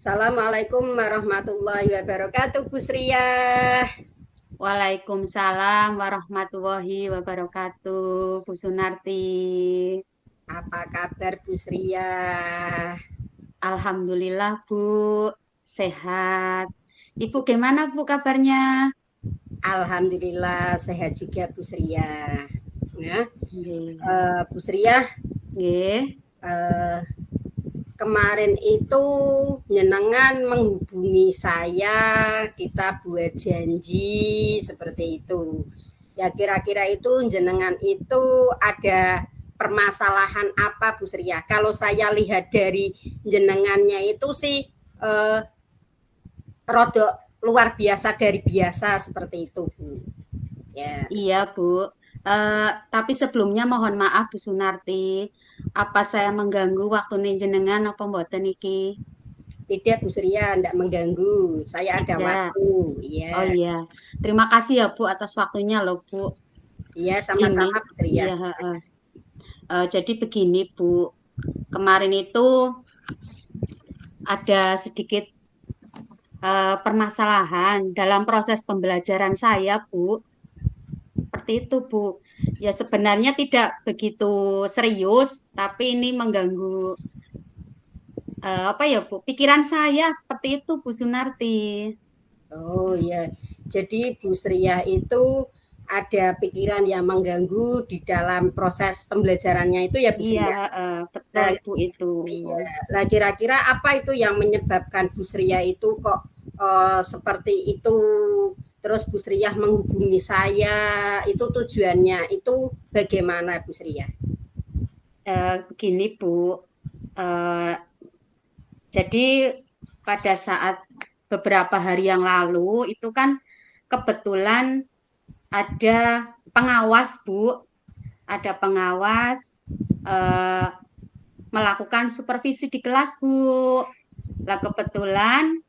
Assalamualaikum warahmatullahi wabarakatuh, Bu Sria. Waalaikumsalam warahmatullahi wabarakatuh, Bu Sunarti. Apa kabar, Bu Sria? Alhamdulillah, Bu, sehat. Ibu gimana, Bu, kabarnya? Alhamdulillah sehat juga, Bu Sria. Ya, Alhamdulillah. Bu Sria, Nggih. eh, kemarin itu nyenengan menghubungi saya, kita buat janji seperti itu. Ya kira-kira itu jenengan itu ada permasalahan apa, Bu Sria? Kalau saya lihat dari jenengannya itu sih rodok luar biasa dari biasa seperti itu, Bu. Ya, Iya, Bu. Tapi sebelumnya mohon maaf, Bu Sunarti. Apa saya mengganggu waktu jenengan apa mboten iki? tidak, Bu Sria, tidak mengganggu. Saya ada Tidak. waktu. Oh Ya, iya. Terima kasih ya, Bu, atas waktunya loh, Bu. iya Ini, sama-sama, Bu Sria. iya, heeh. Jadi begini, Bu. Kemarin itu ada sedikit permasalahan dalam proses pembelajaran saya, Bu. Seperti itu, Bu. Ya sebenarnya tidak begitu serius, tapi ini mengganggu apa ya, Bu? Pikiran saya seperti itu, Bu Sunarti. Oh ya, jadi Bu Sria itu ada pikiran yang mengganggu di dalam proses pembelajarannya itu ya, Bu Iya, Sria. betul, Nah, Bu itu. iya. Nah, kira-kira apa itu yang menyebabkan Bu Sria itu kok seperti itu? Terus Bu Sria menghubungi saya, itu tujuannya itu bagaimana, Bu Sria? Begini, Bu. Eh, jadi pada saat beberapa hari yang lalu itu kan kebetulan ada pengawas, Bu. Ada pengawas eh, melakukan supervisi di kelas, Bu. Lah kebetulan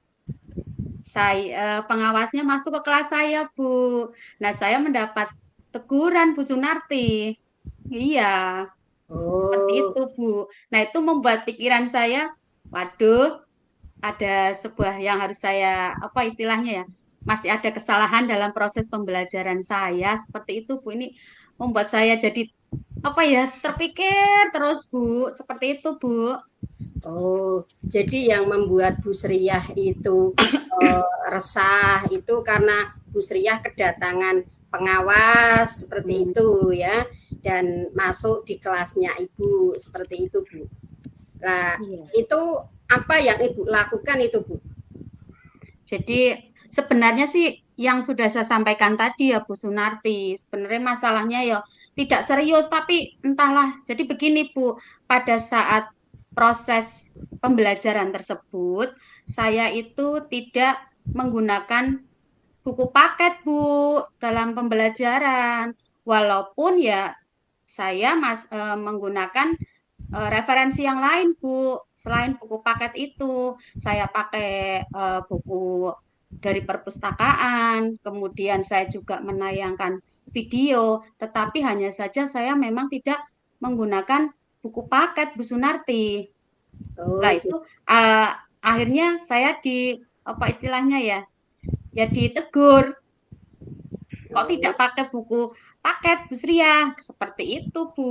saya pengawasnya masuk ke kelas saya, Bu. Nah, saya mendapat teguran, Bu Sunarti. Iya, seperti Oh, itu, Bu. Nah, itu membuat pikiran saya, waduh, ada sebuah yang harus saya apa istilahnya ya? Masih ada kesalahan dalam proses pembelajaran saya, seperti itu, Bu. Ini membuat saya jadi apa ya, terpikir terus, Bu. Seperti itu, Bu. oh, jadi yang membuat Bu Sriah itu resah itu karena Bu Sriah kedatangan pengawas seperti Hmm. itu ya, dan masuk di kelasnya Ibu seperti itu, Bu. Nah, Iya. itu apa yang Ibu lakukan itu, Bu? Jadi sebenarnya sih yang sudah saya sampaikan tadi ya Bu Sunarti, sebenarnya masalahnya ya tidak serius tapi entahlah. Jadi begini Bu, pada saat proses pembelajaran tersebut, saya itu tidak menggunakan buku paket Bu dalam pembelajaran. Walaupun ya saya menggunakan referensi yang lain Bu, selain buku paket itu, saya pakai buku dari perpustakaan, kemudian saya juga menayangkan video, tetapi hanya saja saya memang tidak menggunakan buku paket Bu Sunarti. Oh, Lah itu eh, akhirnya saya di apa istilahnya ya, ya ditegur. Kok tidak oh, pakai buku paket Bu Sria? Seperti itu Bu.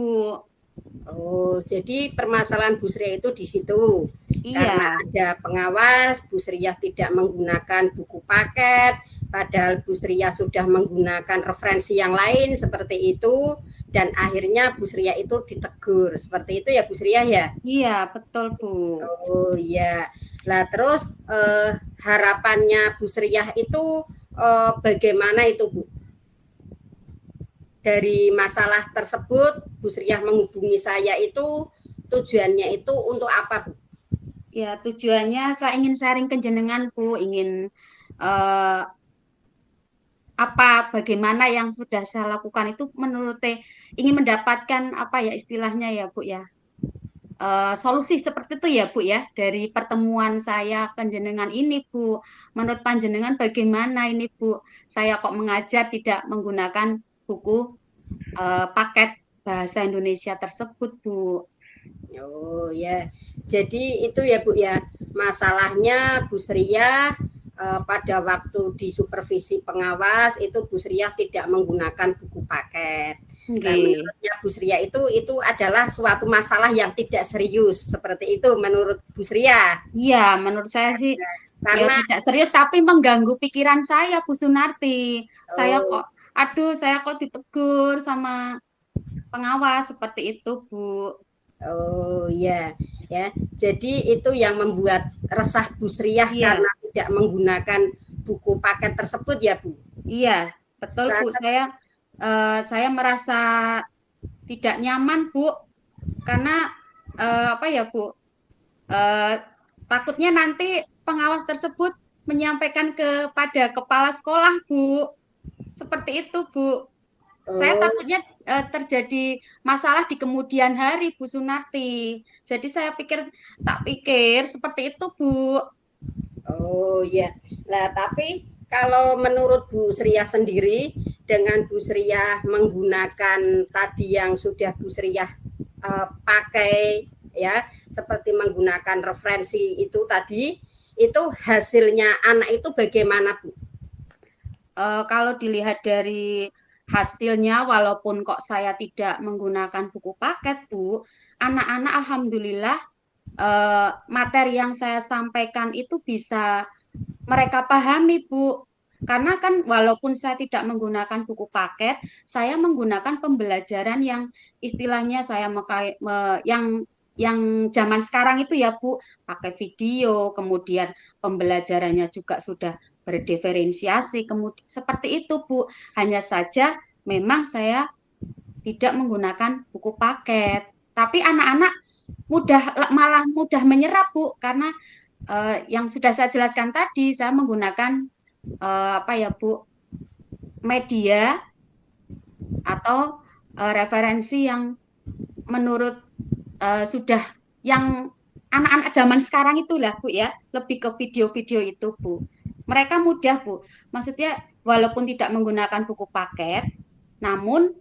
oh, jadi permasalahan Bu Sriah itu di situ. Karena Iya. ada pengawas, Bu Sriah tidak menggunakan buku paket, padahal Bu Sriah sudah menggunakan referensi yang lain seperti itu, dan akhirnya Bu Sriah itu ditegur. Seperti itu ya, Bu Sriah ya? Iya, betul, Bu. Oh iya. Lah terus harapannya Bu Sriah itu bagaimana itu, Bu? Dari masalah tersebut, Bu Sriah menghubungi saya itu tujuannya itu untuk apa, Bu? Ya, tujuannya saya ingin sharing ke jenengan, Bu. Ingin eh, bagaimana yang sudah saya lakukan itu menurut ingin mendapatkan apa ya istilahnya ya, Bu ya. Solusi seperti itu ya, Bu ya. Dari pertemuan saya ke jenengan ini, Bu. Menurut panjenengan bagaimana ini, Bu? Saya kok mengajar tidak menggunakan buku paket bahasa Indonesia tersebut, Bu. Oh ya, jadi itu ya Bu ya. masalahnya Bu Sria pada waktu di supervisi pengawas itu Bu Sria tidak menggunakan buku paket. Nah, menurutnya Bu Sria itu adalah suatu masalah yang tidak serius seperti itu menurut Bu Sria. Iya, menurut saya sih ya Karena tidak serius tapi mengganggu pikiran saya, Bu Sunarti. oh, Saya kok ditegur sama pengawas seperti itu, Bu. oh ya, ya. Jadi itu yang membuat resah Bu Sriah Iya, karena tidak menggunakan buku paket tersebut ya Bu. iya, betul, Bu. Karena Saya merasa tidak nyaman, Bu, karena apa ya, Bu? Eh, Takutnya nanti pengawas tersebut menyampaikan kepada kepala sekolah, Bu. Seperti itu, Bu. Saya oh, takutnya terjadi masalah di kemudian hari, Bu Sunarti. Jadi tak pikir seperti itu, Bu. oh ya. Nah, tapi kalau menurut Bu Sriah sendiri dengan Bu Sriah menggunakan tadi yang sudah Bu Sriah pakai ya, seperti menggunakan referensi itu tadi, itu hasilnya anak itu bagaimana Bu? Kalau dilihat dari hasilnya, walaupun kok saya tidak menggunakan buku paket, Bu, anak-anak alhamdulillah materi yang saya sampaikan itu bisa mereka pahami, Bu. Karena kan walaupun saya tidak menggunakan buku paket, saya menggunakan pembelajaran yang istilahnya yang zaman sekarang itu ya, Bu, pakai video, kemudian pembelajarannya juga sudah berdiferensiasi, kemudian seperti itu, Bu. Hanya saja memang saya tidak menggunakan buku paket. Tapi anak-anak malah mudah menyerap, Bu, karena yang sudah saya jelaskan tadi, saya menggunakan apa ya, Bu, media atau referensi yang menurut sudah yang anak-anak zaman sekarang itulah, Bu, ya, lebih ke video-video itu, Bu. Mereka mudah, Bu. Maksudnya walaupun tidak menggunakan buku paket, namun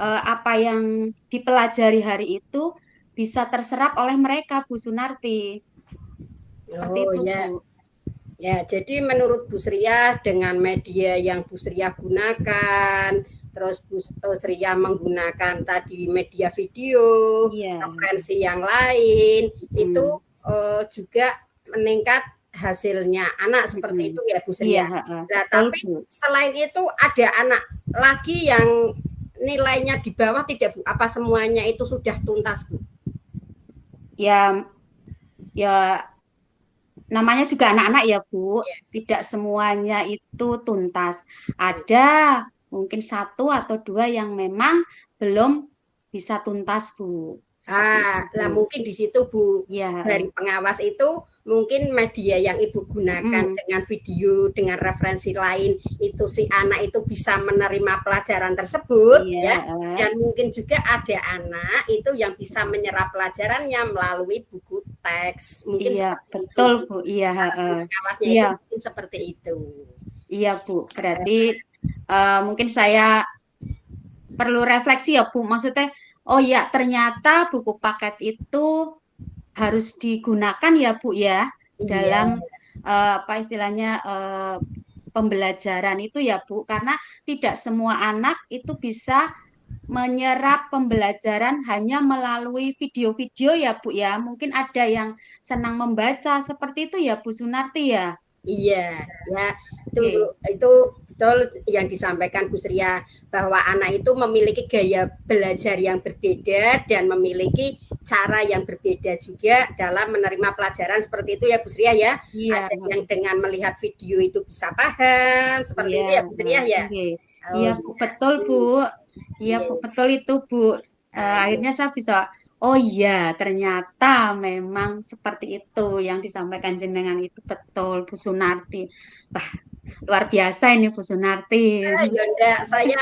apa yang dipelajari hari itu bisa terserap oleh mereka, Bu Sunarti. Seperti Oh itu, ya, Bu. ya, jadi menurut Bu Sriah dengan media yang Bu Sriah gunakan, terus Bu Sriah menggunakan tadi media video, Iya. referensi yang lain, itu Hmm. juga meningkat hasilnya anak seperti Mm-mm. itu ya Bu Iya, Sriah. Nah, betul, tapi Bu. selain itu ada anak lagi yang nilainya di bawah tidak Bu? Apa semuanya itu sudah tuntas Bu? Ya, ya namanya juga anak-anak ya, Bu. Tidak semuanya itu tuntas. Ada mungkin satu atau dua yang memang belum bisa tuntas, Bu. Seperti itu, Lah Bu. mungkin di situ Bu, Ya, dari pengawas itu mungkin media yang Ibu gunakan mm-mm. dengan video, dengan referensi lain itu si anak itu bisa menerima pelajaran tersebut Iya, ya. Dan mungkin juga ada anak itu yang bisa menyerap pelajarannya melalui buku teks. Mungkin iya, seperti itu. betul, Bu. Iya, Cara pengawasnya iya, itu mungkin seperti itu. iya, Bu. Berarti mungkin saya perlu refleksi ya, Bu. Maksudnya, oh ya, ternyata buku paket itu harus digunakan ya, Bu, ya, Iya, dalam apa istilahnya pembelajaran itu ya, Bu, karena tidak semua anak itu bisa menyerap pembelajaran hanya melalui video-video ya, Bu, ya. Mungkin ada yang senang membaca seperti itu ya, Bu Sunarti ya. iya, ya Oke. itu betul yang disampaikan Bu Sria bahwa anak itu memiliki gaya belajar yang berbeda dan memiliki cara yang berbeda juga dalam menerima pelajaran seperti itu ya Bu Sria ya. Iya, Ada yang dengan melihat video itu bisa paham seperti iya, itu ya Bu Sria ya. oke. Oh Iya, Bu, iya, betul, Bu. Iya, iya, Bu, betul itu, Bu. iya. Akhirnya saya bisa, oh iya, ternyata memang seperti itu yang disampaikan jenengan itu betul, Bu Sunarti. Wah, luar biasa ini Bu Sunarti. Ya enggak, saya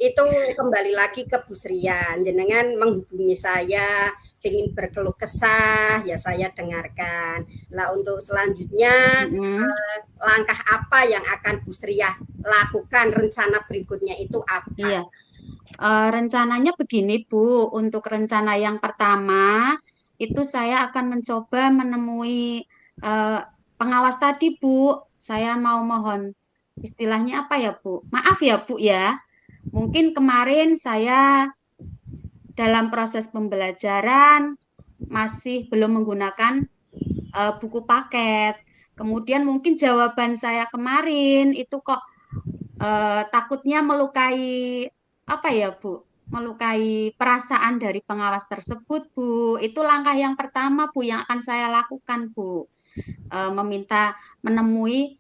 itu kembali lagi ke Bu Srian. Jenengan menghubungi saya, ingin berkeluh kesah, ya saya dengarkan. Lah untuk selanjutnya Mm-mm. langkah apa yang akan Bu Sriah lakukan, rencana berikutnya itu Iya, apa? rencananya begini, Bu. Untuk rencana yang pertama, itu saya akan mencoba menemui eh, pengawas tadi, Bu, saya mau mohon istilahnya apa ya, Bu? Maaf ya, Bu ya. Mungkin kemarin saya dalam proses pembelajaran masih belum menggunakan buku paket. Kemudian mungkin jawaban saya kemarin itu kok takutnya melukai apa ya, Bu? Melukai perasaan dari pengawas tersebut, Bu. Itu langkah yang pertama, Bu, yang akan saya lakukan, Bu. Meminta menemui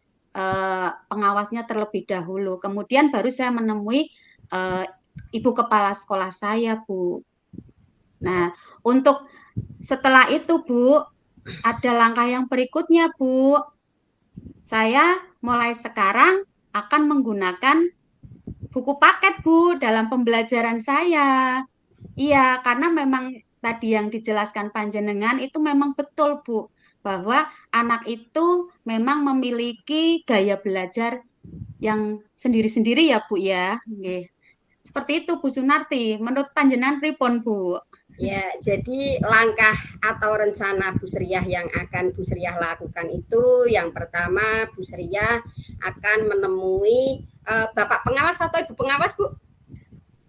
pengawasnya terlebih dahulu. Kemudian baru saya menemui eh, ibu kepala sekolah saya, Bu. Nah, untuk setelah itu, Bu, ada langkah yang berikutnya, Bu. Saya mulai sekarang akan menggunakan buku paket, Bu, dalam pembelajaran saya. Iya, karena memang tadi yang dijelaskan Panjenengan itu memang betul, Bu, bahwa anak itu memang memiliki gaya belajar yang sendiri-sendiri ya, Bu ya. Nggih. Seperti itu, Bu Sunarti. Menurut Panjenengan pripun, Bu? Ya, jadi langkah atau rencana Bu Sriah yang akan Bu Sriah lakukan itu yang pertama Bu Sriah akan menemui Bapak pengawas atau Ibu pengawas, Bu?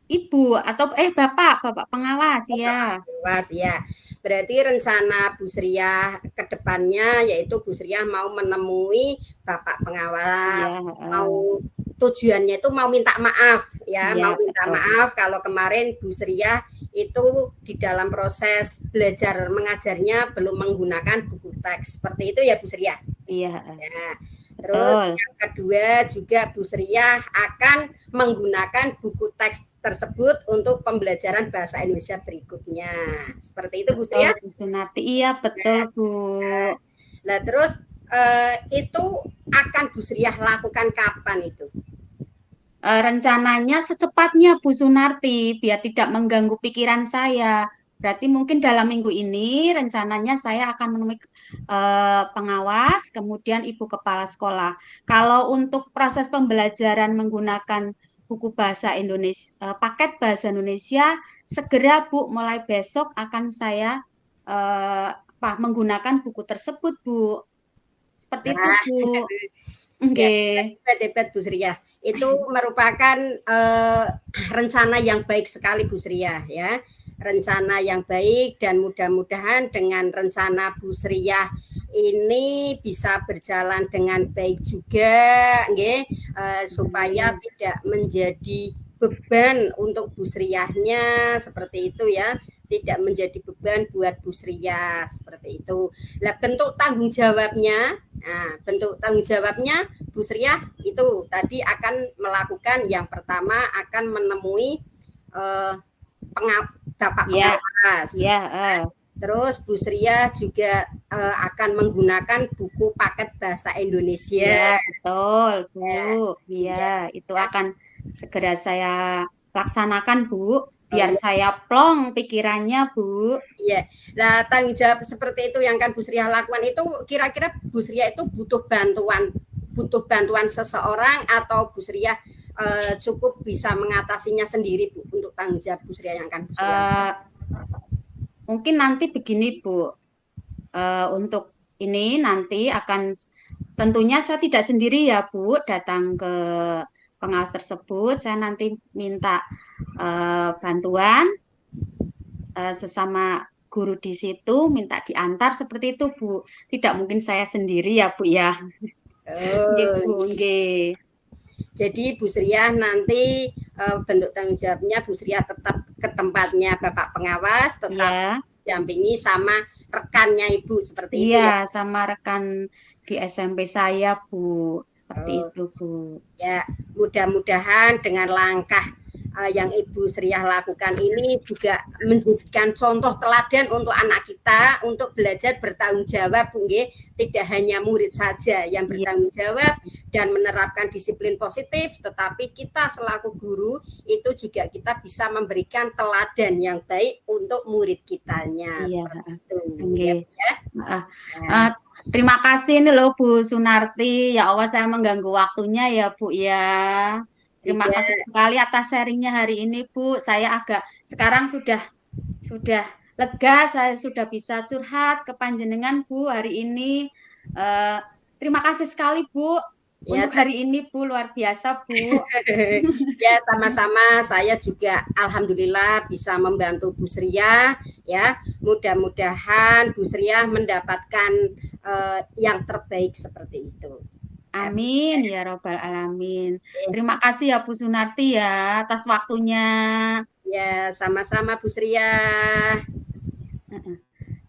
Ibu atau Bapak pengawas Oh, Bapak ya. pengawas ya. Berarti rencana Bu Sriah ke depannya yaitu Bu Sriah mau menemui Bapak Iya, pengawas, mau tujuannya itu mau minta maaf ya, iya mau minta betul. maaf kalau kemarin Bu Sriah itu di dalam proses belajar mengajarnya belum menggunakan buku teks. Seperti itu ya Bu Sriah. Iya, Ya. Terus betul. yang kedua juga Bu Sriah akan menggunakan buku teks tersebut untuk pembelajaran bahasa Indonesia berikutnya. Seperti itu Bu Betul, Sriah. Bu Sunarti. Iya, betul, Bu. Nah, terus itu akan Bu Sriah lakukan kapan itu? Rencananya secepatnya Bu Sunarti, biar tidak mengganggu pikiran saya. Berarti mungkin dalam minggu ini rencananya saya akan menemui pengawas, kemudian ibu kepala sekolah. Kalau untuk proses pembelajaran menggunakan buku bahasa Indonesia, paket bahasa Indonesia, segera Bu, mulai besok akan saya menggunakan buku tersebut, Bu. Seperti itu, Nah, Bu. ya, Oke. hebat Bu Sriah. Itu merupakan rencana yang baik sekali Bu Sriah ya. Rencana yang baik dan mudah-mudahan dengan rencana Bu Sriah ini bisa berjalan dengan baik juga, nggih, supaya tidak menjadi beban untuk Bu Sriahnya seperti itu ya, tidak menjadi beban buat Bu Sriah seperti itu. Nah, bentuk tanggung jawabnya Bu Sriah itu tadi akan melakukan yang pertama akan menemui eh, Bapak Ya, pengawas. ya, Terus Bu Sriah juga akan menggunakan buku paket bahasa iya, Indonesia. betul, Bu. Ya, Iya, iya. itu akan segera saya laksanakan, Bu, Oh biar iya, saya plong pikirannya, Bu. iya. Nah, tanggung jawab seperti itu yang kan Bu Sriah lakukan itu kira-kira Bu Sriah itu butuh bantuan seseorang atau Bu Sriah cukup bisa mengatasinya sendiri Bu untuk tanggung jawab Bu Sriah yang akan Bu Sriah. Eh, Mungkin nanti begini, Bu. Untuk ini nanti akan tentunya saya tidak sendiri ya, Bu, datang ke pengawas tersebut. Saya nanti minta bantuan sesama guru di situ, minta diantar seperti itu, Bu. Tidak mungkin saya sendiri ya, Bu ya. Nggih, Oh, Bu, nggih. jadi Bu Sriah nanti bentuk tanggung jawabnya Bu Sriah tetap ke tempatnya Bapak pengawas, tetap Iya, dampingi sama rekannya Ibu seperti itu iya, ya. sama rekan di SMP saya, Bu. Seperti Oh, itu, Bu. ya, mudah-mudahan dengan langkah yang Ibu Sriah lakukan ini juga menjadikan contoh teladan untuk anak kita untuk belajar bertanggung jawab, Bu nggih. Tidak hanya murid saja yang Iya, bertanggung jawab dan menerapkan disiplin positif, tetapi kita selaku guru itu juga kita bisa memberikan teladan yang baik untuk murid kitanya iya, seperti itu. Ya, nggih. ya. Heeh. Nah, Terima kasih nih loh Bu Sunarti. Ya Allah saya mengganggu waktunya ya Bu ya. Terima juga kasih sekali atas sharingnya hari ini Bu. Saya agak sekarang sudah lega. Saya sudah bisa curhat ke panjenengan Bu hari ini. Eh, terima kasih sekali Bu Ya, untuk hari ini Bu, luar biasa Bu. ya sama-sama. Saya juga alhamdulillah bisa membantu Bu Sria ya. Mudah-mudahan Bu Sria mendapatkan yang terbaik seperti itu. Amin ya robbal alamin. Terima kasih ya Bu Sunarti ya atas waktunya. Ya, sama-sama Bu Sria.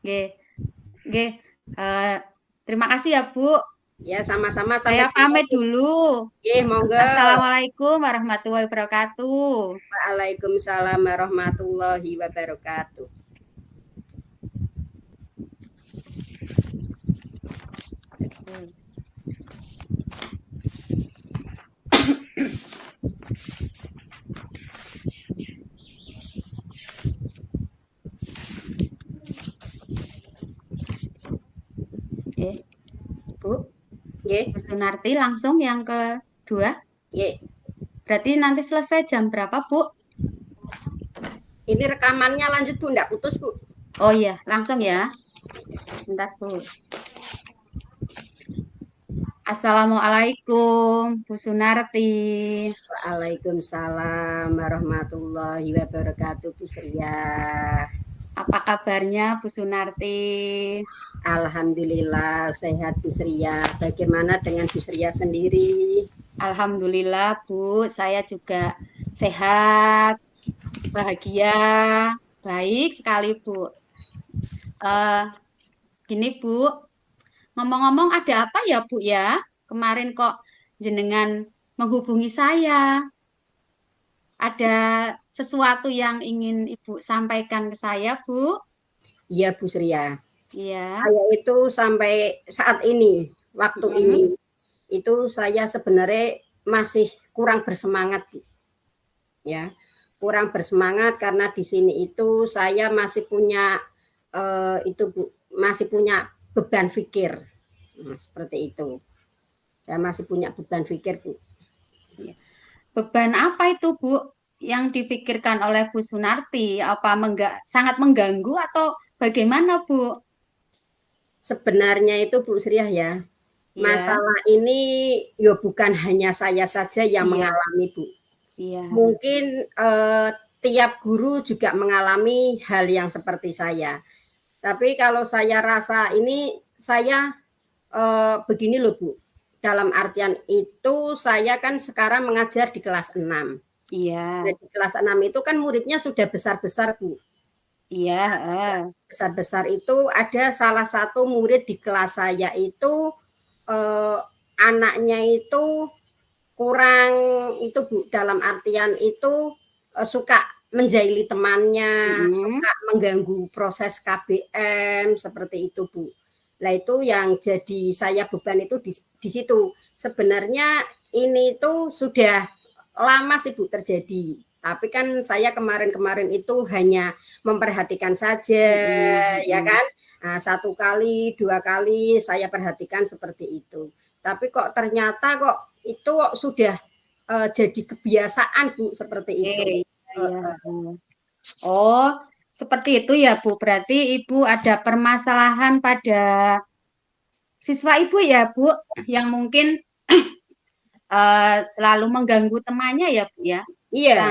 Oke, oke. Eh, terima kasih ya Bu. Ya, sama-sama Saya sampai pamit ketemu. dulu. Oke, monggo. Assalamualaikum warahmatullahi wabarakatuh. Waalaikumsalam warahmatullahi wabarakatuh. Oke, Bu. Oke, Bu Sunarti langsung yang kedua. oke. Berarti nanti selesai jam berapa, Bu? Ini rekamannya lanjut Bu, enggak putus Bu. Oh iya, langsung ya. Bentar, Bu. Assalamualaikum, Bu Sunarti. Waalaikumsalam warahmatullahi wabarakatuh Bu Sria. Apa kabarnya, Bu Sunarti? Alhamdulillah sehat Bu Sria. Bagaimana dengan Bu Sria sendiri? Alhamdulillah, Bu. Saya juga sehat, bahagia, baik sekali, Bu. Eh, gini, Bu. Ngomong-ngomong ada apa ya, Bu ya? Kemarin kok jenengan menghubungi saya. Ada sesuatu yang ingin Ibu sampaikan ke saya, Bu? Iya Bu Sria. Iya. Saya itu sampai saat ini, waktu ini, Mm. itu saya sebenarnya masih kurang bersemangat, Bu. Ya, kurang bersemangat karena di sini itu saya masih punya itu Bu, masih punya beban pikir. Nah, seperti itu. Saya masih punya beban pikir, Bu. Beban apa itu, Bu, yang difikirkan oleh Bu Sunarti? Apa sangat mengganggu atau bagaimana, Bu? Sebenarnya itu Bu Sriah ya, Iya, masalah ini ya bukan hanya saya saja yang iya, mengalami, Bu. iya, Mungkin tiap guru juga mengalami hal yang seperti saya. Tapi kalau saya rasa ini saya begini loh Bu. Dalam artian itu saya kan sekarang mengajar di kelas 6. iya, Nah, di kelas 6 itu kan muridnya sudah besar-besar Bu. iya, Besar-besar itu ada salah satu murid di kelas saya itu anaknya itu kurang itu Bu, dalam artian itu suka menjahili temannya, mm, suka mengganggu proses KBM seperti itu Bu. Nah itu yang jadi saya beban itu di situ. Sebenarnya ini tuh sudah lama sih Bu terjadi. Tapi kan saya kemarin-kemarin itu hanya memperhatikan saja, ya mm. kan? Nah, 1 kali, 2 kali saya perhatikan seperti itu. Tapi kok ternyata kok itu kok sudah jadi kebiasaan Bu seperti itu. Iya. Oh, seperti itu ya, Bu. Berarti Ibu ada permasalahan pada siswa Ibu ya, Bu, yang mungkin selalu mengganggu temannya ya, Bu ya. Nah, Iya,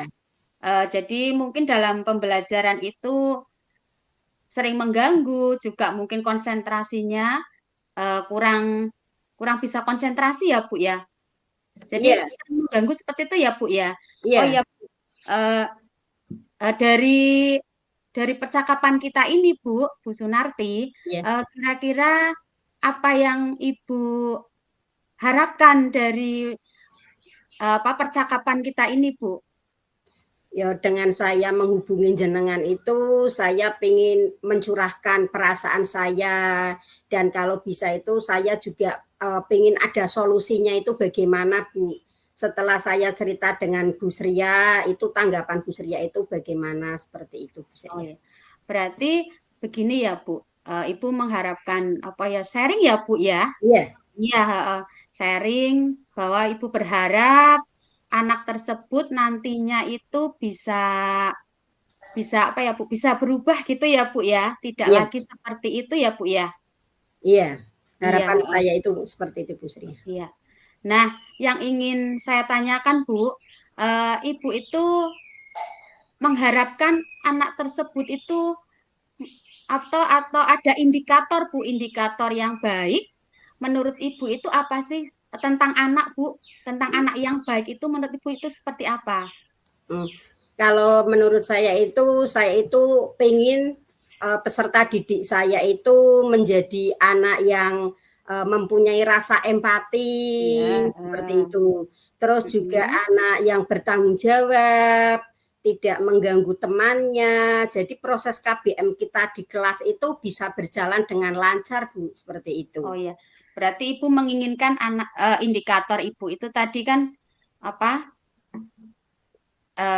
jadi mungkin dalam pembelajaran itu sering mengganggu, juga mungkin konsentrasinya kurang kurang bisa konsentrasi ya, Bu ya. Jadi iya, sering mengganggu seperti itu ya, Bu ya. Oh iya, ya, Bu. Eh, dari percakapan kita ini, Bu Sunarti, iya. kira-kira apa yang Ibu harapkan dari apa percakapan kita ini, Bu? Ya dengan saya menghubungi jenengan itu saya ingin mencurahkan perasaan saya dan kalau bisa itu saya juga ingin ada solusinya itu bagaimana Bu. Setelah saya cerita dengan Bu Sria itu tanggapan Bu Sria itu bagaimana seperti itu Bu Oh Sria. ya. Berarti begini ya, Bu. Ibu mengharapkan apa ya sharing ya, Bu ya? Iya, Iya, sharing bahwa Ibu berharap anak tersebut nantinya itu bisa bisa apa ya, Bu? Bisa berubah gitu ya, Bu ya? Tidak iya, lagi seperti itu ya, Bu ya? iya. Harapan Iya, saya itu seperti itu Bu Sri. iya. Nah, yang ingin saya tanyakan, Bu, Ibu itu mengharapkan anak tersebut itu atau ada indikator, Bu, indikator yang baik menurut Ibu itu apa sih tentang anak, Bu? Tentang anak yang baik itu menurut Ibu itu seperti apa? Hmm. Kalau menurut saya itu pengen peserta didik saya itu menjadi anak yang mempunyai rasa empati Ya, seperti itu. Terus juga mm-mm. anak yang bertanggung jawab, tidak mengganggu temannya. Jadi proses KBM kita di kelas itu bisa berjalan dengan lancar, Bu, seperti itu. Oh ya, berarti Ibu menginginkan anak indikator Ibu itu tadi kan apa?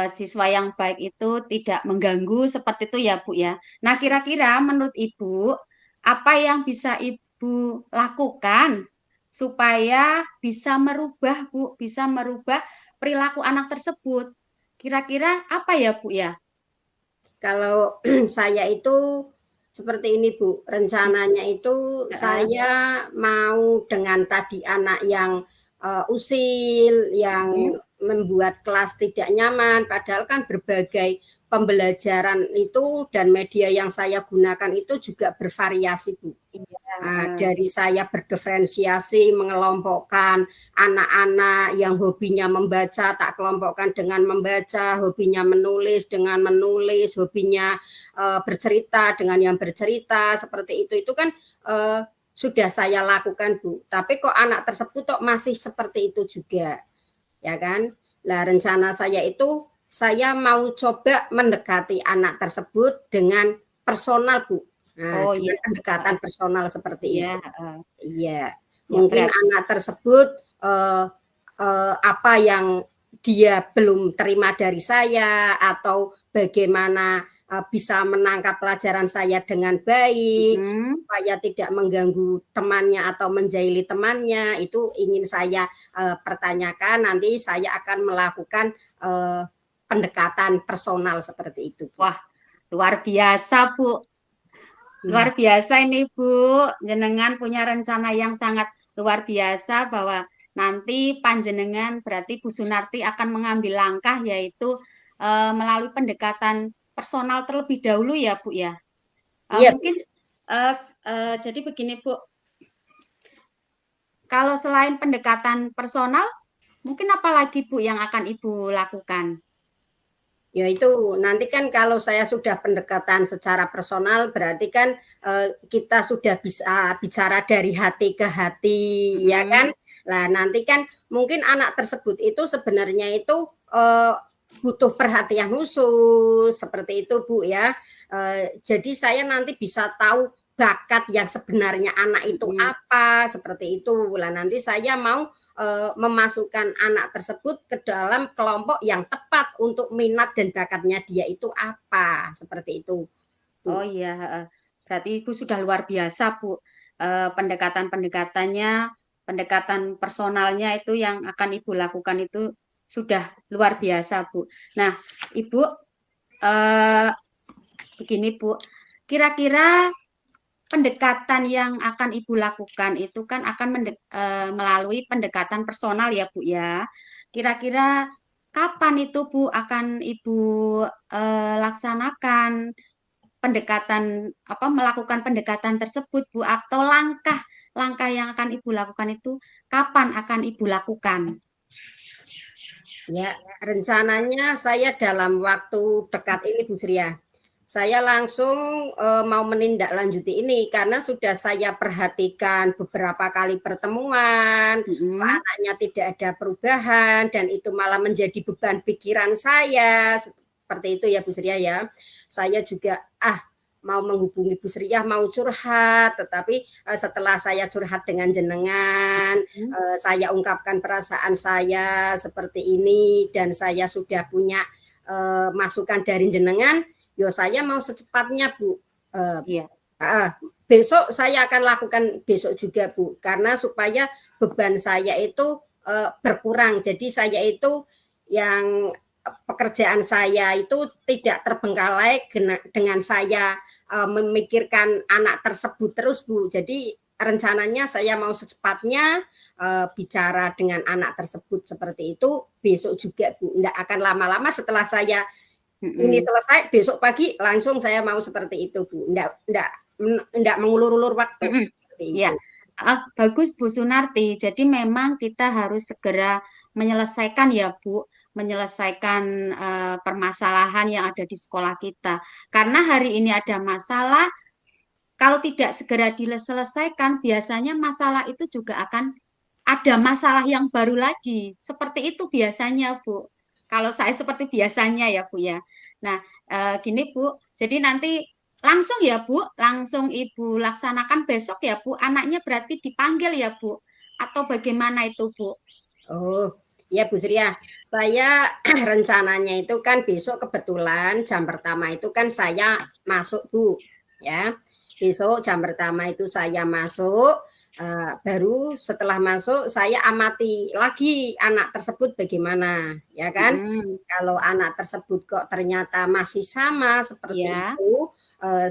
Siswa yang baik itu tidak mengganggu seperti itu ya, Bu ya. Nah, kira-kira menurut Ibu apa yang bisa Ibu lakukan supaya bisa merubah, Bu, bisa merubah perilaku anak tersebut? Kira-kira apa ya, Bu ya? Kalau saya itu seperti ini Bu, rencananya itu Heeh. saya mau dengan tadi anak yang usil, yang Mm-mm. membuat kelas tidak nyaman, padahal kan berbagai pembelajaran itu dan media yang saya gunakan itu juga bervariasi Bu. Iya, heeh. Dari saya berdiferensiasi, mengelompokkan anak-anak yang hobinya membaca, tak kelompokkan dengan membaca, hobinya menulis dengan menulis, hobinya bercerita dengan yang bercerita, seperti itu kan sudah saya lakukan Bu. Tapi kok anak tersebut kok masih seperti itu juga, ya kan? Nah rencana saya itu saya mau coba mendekati anak tersebut dengan personal Bu. Nah, Oh iya, dengan pendekatan heeh. personal seperti Iya, itu. heeh. Iya, Ya mungkin berarti anak tersebut apa yang dia belum terima dari saya atau bagaimana bisa menangkap pelajaran saya dengan baik mm, supaya tidak mengganggu temannya atau menjahili temannya itu ingin saya pertanyakan nanti saya akan melakukan pendekatan personal seperti itu Bu. wah, luar biasa, Bu. Hmm. Luar biasa ini Bu, jenengan punya rencana yang sangat luar biasa bahwa nanti panjenengan berarti Bu Sunarti akan mengambil langkah yaitu melalui pendekatan personal terlebih dahulu ya Bu ya. Iya Bu. Mungkin eh, jadi begini Bu, kalau selain pendekatan personal, mungkin apa lagi Bu yang akan Ibu lakukan? Ya itu nanti kan kalau saya sudah pendekatan secara personal berarti kan kita sudah bisa bicara dari hati ke hati ya kan. Mm-mm. Nah nanti kan mungkin anak tersebut itu sebenarnya itu butuh perhatian khusus seperti itu Bu ya. Jadi saya nanti bisa tahu bakat yang sebenarnya anak itu Mm-mm. apa seperti itu. Lah nanti saya mau memasukkan anak tersebut ke dalam kelompok yang tepat untuk minat dan bakatnya dia itu apa seperti itu Oh Bu. iya, heeh. Berarti Ibu sudah luar biasa, Bu. Pendekatan-pendekatannya, pendekatan personalnya itu yang akan Ibu lakukan itu sudah luar biasa, Bu. Nah, Ibu, eh, begini, Bu. Kira-kira pendekatan yang akan Ibu lakukan itu kan akan melalui pendekatan personal ya, Bu ya. Kira-kira kapan itu, Bu, akan Ibu laksanakan pendekatan melakukan pendekatan tersebut Bu atau langkah yang akan Ibu lakukan itu kapan akan Ibu lakukan? Ya, rencananya saya dalam waktu dekat ini Bu Sri ya. Saya langsung mau menindaklanjuti ini karena sudah saya perhatikan beberapa kali pertemuan, kok Mm-mm. anaknya tidak ada perubahan dan itu malah menjadi beban pikiran saya seperti itu ya Bu Sri ya. Saya juga mau menghubungi Bu Sri mau curhat, tetapi setelah saya curhat dengan jenengan, saya ungkapkan perasaan saya seperti ini dan saya sudah punya masukan dari jenengan, yo saya mau secepatnya Bu. Iya. Besok saya akan lakukan besok juga Bu, karena supaya beban saya itu berkurang. Jadi saya itu yang pekerjaan saya itu tidak terbengkalai dengan saya memikirkan anak tersebut terus Bu. Jadi rencananya saya mau secepatnya bicara dengan anak tersebut seperti itu besok juga Bu. Enggak akan lama-lama setelah saya ini selesai besok pagi langsung saya mau seperti itu Bu. Enggak mengulur-ulur waktu seperti Ya, itu. bagus Bu Sunarti. Jadi memang kita harus segera menyelesaikan ya Bu, menyelesaikan permasalahan yang ada di sekolah kita. Karena hari ini ada masalah, kalau tidak segera diselesaikan, biasanya masalah itu juga akan ada masalah yang baru lagi. Seperti itu biasanya Bu. Kalau saya seperti biasanya ya Bu ya. Nah, gini Bu, jadi nanti langsung ya Bu, langsung Ibu laksanakan besok ya Bu. Anaknya berarti dipanggil ya Bu, atau bagaimana itu Bu? Oh, ya Bu Sria. Saya rencananya itu kan besok kebetulan jam pertama itu kan saya masuk Bu. Ya, besok jam pertama itu saya masuk. Baru setelah masuk saya amati lagi anak tersebut bagaimana, ya kan? Kalau anak tersebut kok ternyata masih sama seperti Ya. itu,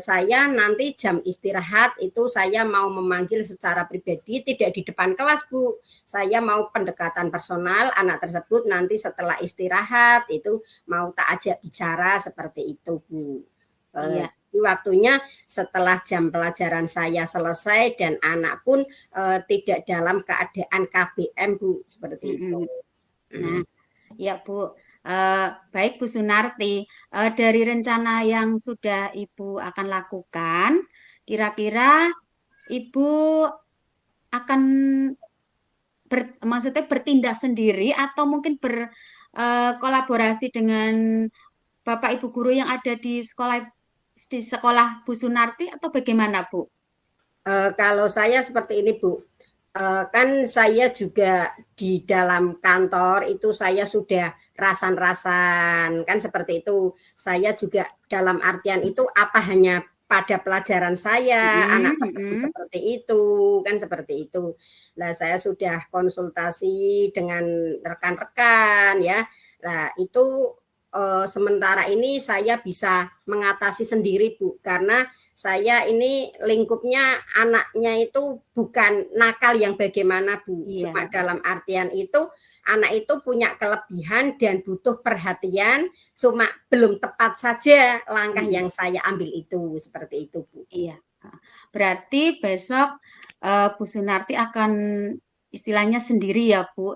saya nanti jam istirahat itu saya mau memanggil secara pribadi, tidak di depan kelas Bu. Saya mau pendekatan personal anak tersebut nanti setelah istirahat itu mau tak ajak bicara seperti itu Bu. Iya. Waktunya setelah jam pelajaran saya selesai dan anak pun tidak dalam keadaan KBM Bu seperti itu. Nah, ya Bu, baik Bu Sunarti, dari rencana yang sudah Ibu akan lakukan, kira-kira Ibu akan maksudnya bertindak sendiri atau mungkin berkolaborasi dengan Bapak Ibu guru yang ada di sekolah Bu Sunarti atau bagaimana Bu? Kalau saya seperti ini Bu, kan saya juga di dalam kantor itu saya sudah rasan-rasan kan seperti itu. Saya juga dalam artian itu apa hanya pada pelajaran saya anak tersebut seperti itu kan seperti itu. Nah saya sudah konsultasi dengan rekan-rekan ya. Nah itu sementara ini saya bisa mengatasi sendiri Bu karena saya ini lingkupnya anaknya itu bukan nakal yang bagaimana Bu. Iya. Cuma dalam artian itu anak itu punya kelebihan dan butuh perhatian, cuma belum tepat saja langkah yang saya ambil itu seperti itu Bu. Iya. Berarti besok Bu Sunarti akan istilahnya sendiri ya Bu.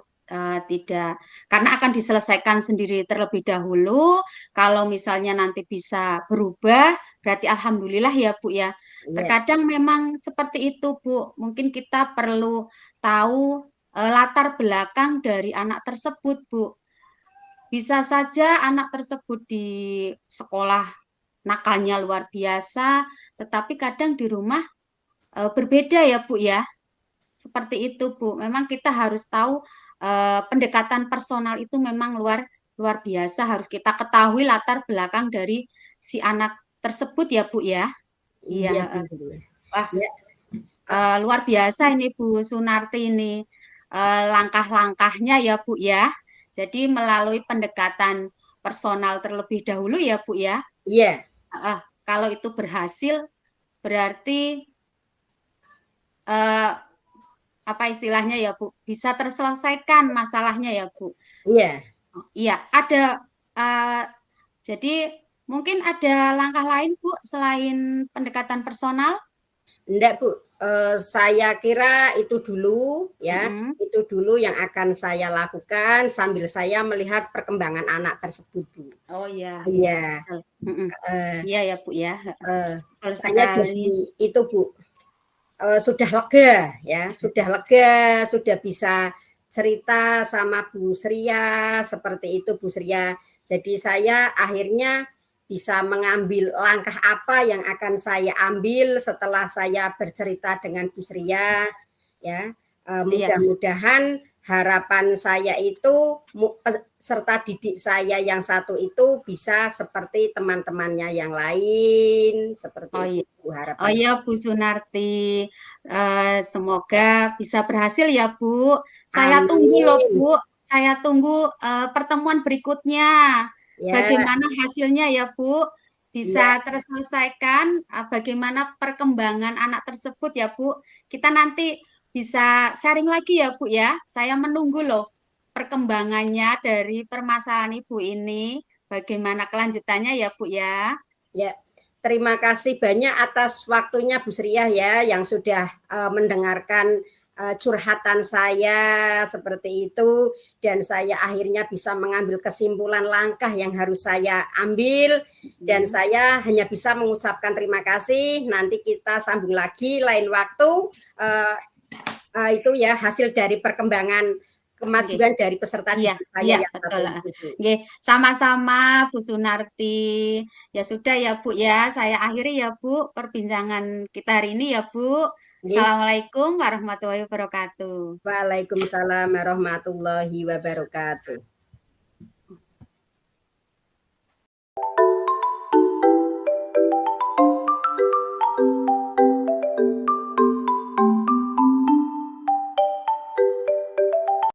Tidak, karena akan diselesaikan sendiri terlebih dahulu. Kalau misalnya nanti bisa berubah, berarti alhamdulillah ya Bu ya. Terkadang memang seperti itu Bu. Mungkin kita perlu tahu latar belakang dari anak tersebut Bu. Bisa saja anak tersebut di sekolah nakalnya luar biasa, tetapi kadang di rumah berbeda ya Bu ya. Seperti itu Bu. Memang kita harus tahu pendekatan personal itu memang luar biasa. Harus kita ketahui latar belakang dari si anak tersebut ya Bu ya. Iya. Wah, luar biasa ini Bu Sunarti ini langkah-langkahnya ya Bu ya. Jadi melalui pendekatan personal terlebih dahulu ya Bu ya. Iya. Kalau itu berhasil berarti apa istilahnya ya Bu, bisa terselesaikan masalahnya ya Bu. Iya. Iya, ada jadi mungkin ada langkah lain Bu selain pendekatan personal? Enggak Bu, saya kira itu dulu ya, itu dulu yang akan saya lakukan sambil saya melihat perkembangan anak tersebut Bu. Oh iya. Iya. Iya ya Bu ya. Saya jadi itu Bu, sudah lega ya, sudah bisa cerita sama Bu Sria seperti itu Bu Sria. Jadi saya akhirnya bisa mengambil langkah apa yang akan saya ambil setelah saya bercerita dengan Bu Sria ya. Mudah-mudahan harapan saya itu serta didik saya yang satu itu bisa seperti teman-temannya yang lain seperti itu harapan. Oh iya Bu Sunarti, semoga bisa berhasil ya Bu. Saya tunggu loh Bu, saya tunggu pertemuan berikutnya. Ya. Bagaimana hasilnya ya Bu? Iya, bisa terselesaikan bagaimana perkembangan anak tersebut ya Bu. Kita nanti bisa sharing lagi ya Bu ya. Saya menunggu loh perkembangannya dari permasalahan Ibu ini. Bagaimana kelanjutannya ya Bu ya. ya. Terima kasih banyak atas waktunya Bu Sriah ya yang sudah mendengarkan curhatan saya seperti itu dan saya akhirnya bisa mengambil kesimpulan langkah yang harus saya ambil dan saya hanya bisa mengucapkan terima kasih. Nanti kita sambung lagi lain waktu uh, itu ya hasil dari perkembangan Oke. kemajuan dari peserta Iya, didik saya iya yang betul. satu itu. Oke, sama-sama Bu Sunarti. Ya sudah ya Bu ya, saya akhiri ya Bu perbincangan kita hari ini ya Bu. Assalamualaikum warahmatullahi wabarakatuh. Waalaikumsalam warahmatullahi wabarakatuh.